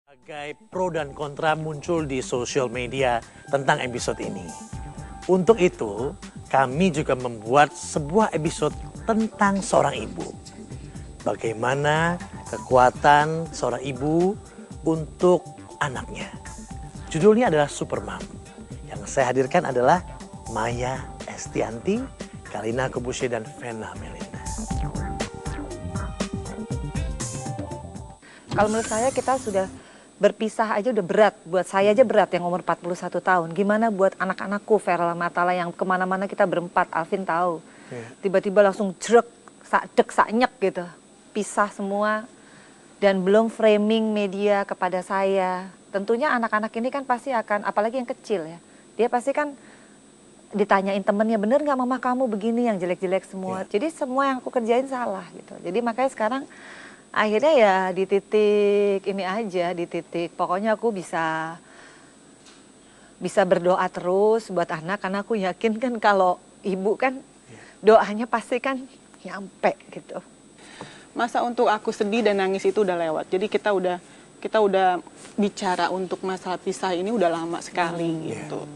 Berbagai pro dan kontra muncul di sosial media tentang episode ini. Untuk itu, kami juga membuat sebuah episode tentang seorang ibu. Bagaimana kekuatan seorang ibu untuk anaknya. Judulnya adalah Supermom. Yang saya hadirkan adalah Maya Estianty, Kalina Kubusye, dan Vena Melinda. Kalau menurut saya kita sudah berpisah aja udah berat. Buat saya aja berat yang umur 41 tahun. Gimana buat anak-anakku, Vera Matala yang kemana-mana kita berempat, Alvin tahu. Tiba-tiba langsung jrek, sakdek, saknyek gitu. Pisah semua. Dan belum framing media kepada saya. Tentunya anak-anak ini kan pasti akan, apalagi yang kecil ya. Dia pasti kan ditanyain temennya, bener nggak mama kamu begini, yang jelek-jelek semua. Jadi semua yang aku kerjain salah gitu. Jadi makanya sekarang akhirnya ya di titik ini aja, di titik pokoknya aku bisa berdoa terus buat anak, karena aku yakin kan kalau ibu kan doanya pasti kan nyampe gitu. Masa untuk aku sedih dan nangis itu udah lewat. Jadi kita udah bicara untuk masalah pisah ini udah lama sekali gitu.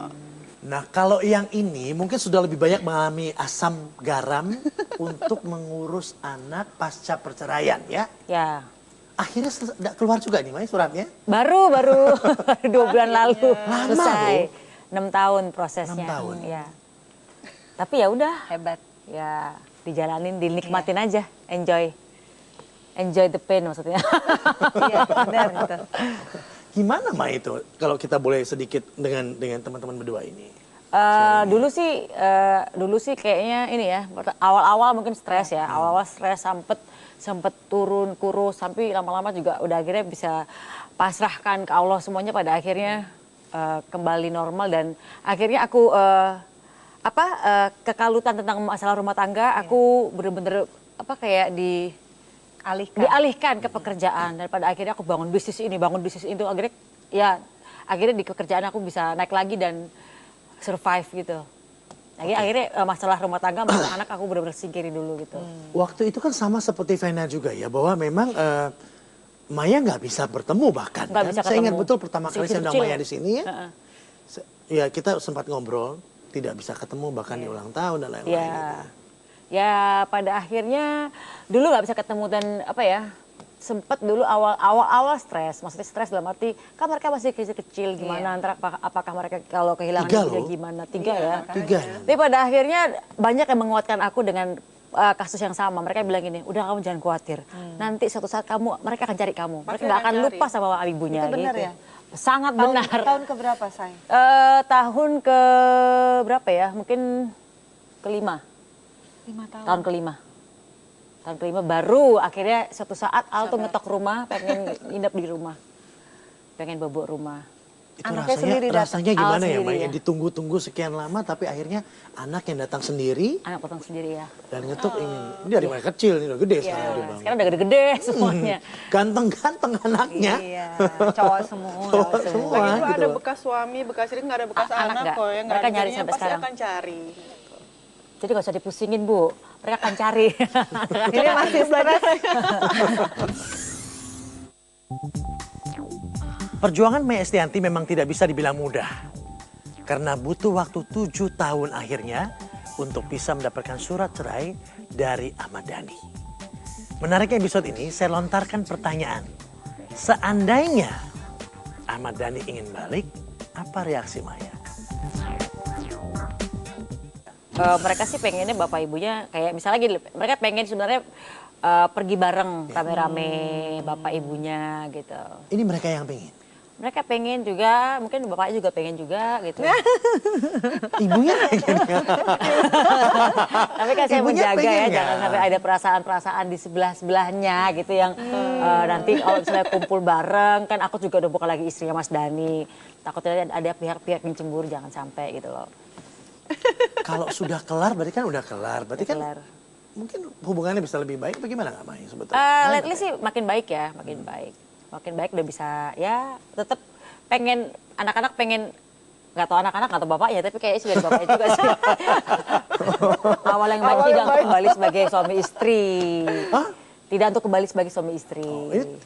Nah, kalau yang ini mungkin sudah lebih banyak mengalami asam garam untuk mengurus anak pasca perceraian ya. Ya. Akhirnya keluar juga nih Maya suratnya. Baru 2 bulan lalu Lama selesai. loh. 6 tahun prosesnya. 6 tahun. Ya. Tapi ya udah, Hebat. ya dijalanin, dinikmatin aja, enjoy the pain maksudnya. Iya, benar gitu. Gimana Maya itu kalau kita boleh sedikit dengan teman-teman berdua ini? Dulu sih kayaknya ini ya, awal-awal mungkin stres ya, awal-awal stres sempet turun kurus, sampai lama-lama juga udah akhirnya bisa pasrahkan ke Allah semuanya, pada akhirnya kembali normal. Dan akhirnya aku kekalutan tentang masalah rumah tangga, aku bener-bener kayak dialihkan ke pekerjaan, dan pada akhirnya aku bangun bisnis itu, akhirnya di pekerjaan aku bisa naik lagi dan survive gitu. Akhirnya masalah rumah tangga, masalah anak aku benar-benar singkirin dulu gitu. Waktu itu kan sama seperti Vena juga ya, bahwa memang Maya nggak bisa bertemu bahkan. Nggak Kan? bisa Saya ingat ketemu. betul pertama kali saya undang Kecil-kecil. Maya di sini ya. Ya kita sempat ngobrol, tidak bisa ketemu bahkan di ulang tahun dan lain-lain. Ya, gitu. ya pada akhirnya dulu nggak bisa ketemu, dan sempet dulu awal stres, maksudnya stres dalam arti kan mereka masih kecil-kecil, gimana antara apakah mereka kalau kehilangan 3 ibunya loh. gimana, 3 ya. 3. Tapi pada akhirnya banyak yang menguatkan aku dengan kasus yang sama. Mereka bilang gini, udah kamu jangan khawatir, nanti suatu saat mereka akan cari kamu, mereka nggak akan lupa sama ibunya. Itu benar gitu. ya? Sangat benar. Tahun keberapa, Say? Tahun ke berapa ya? Mungkin kelima. 5 tahun. Tahun kelima baru akhirnya suatu saat Al tuh ngetok rumah, pengen nginep di rumah, pengen bobo rumah. Itu Anaknya sendiri datang. rasanya gimana ya sendiri, Maya? ya. Ditunggu-tunggu sekian lama tapi akhirnya anak yang datang sendiri Anak potong sendiri ya. dan ngetuk ini dari Maya kecil, ini udah gede sekarang dia Bang. Sekarang udah gede-gede semuanya. Ganteng-ganteng anaknya. Iya, cowok semua. Cowok semua. Lagi itu gitu ada loh. bekas suami, bekas istri, nggak ada bekas Anak anak nggak. kok ya. Mereka nyari sampai pasti sekarang. akan cari. Jadi gak usah dipusingin Bu, mereka akan cari. Ini masih stres. Perjuangan Maya Estianty memang tidak bisa dibilang mudah. Karena butuh waktu 7 tahun akhirnya untuk bisa mendapatkan surat cerai dari Ahmad Dhani. Menariknya episode ini saya lontarkan pertanyaan. Seandainya Ahmad Dhani ingin balik, apa reaksi Maya? Mereka sih pengennya bapak ibunya kayak misalnya gini, mereka pengen sebenarnya pergi bareng rame-rame bapak ibunya gitu. Ini mereka yang pengen. Mereka pengen juga, mungkin bapaknya juga pengen juga gitu. Ibunya pengen. Tapi kan saya Ibunya menjaga pengen ya, nggak? jangan sampai ada perasaan-perasaan di sebelah-sebelahnya gitu yang nanti kalau misalnya kumpul bareng, kan aku juga udah bukan lagi istrinya Mas Dhani. Takutnya ada pihak-pihak yang cemburu, jangan sampai gitu loh. Kalau sudah kelar berarti kan udah kelar. Berarti kan Kelar. mungkin hubungannya bisa lebih baik. Bagaimana nggak Maya sebetulnya? Lately sih makin baik ya, makin baik. Makin baik udah bisa ya tetap pengen, anak-anak pengen, nggak tahu anak-anak nggak tahu bapaknya, tapi kayaknya sudah ada bapaknya juga sih. Awal yang baik tidak kembali sebagai suami istri. Hah? Tidak untuk kembali sebagai suami istri.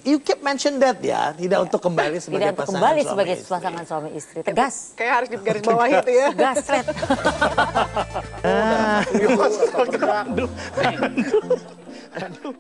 You keep mention that ya, tidak untuk kembali sebagai Tidak untuk pasangan kembali suami sebagai istri. pasangan suami istri. Tegas. Kayak harus digaris bawah itu ya. Tegas, Red. Aduh.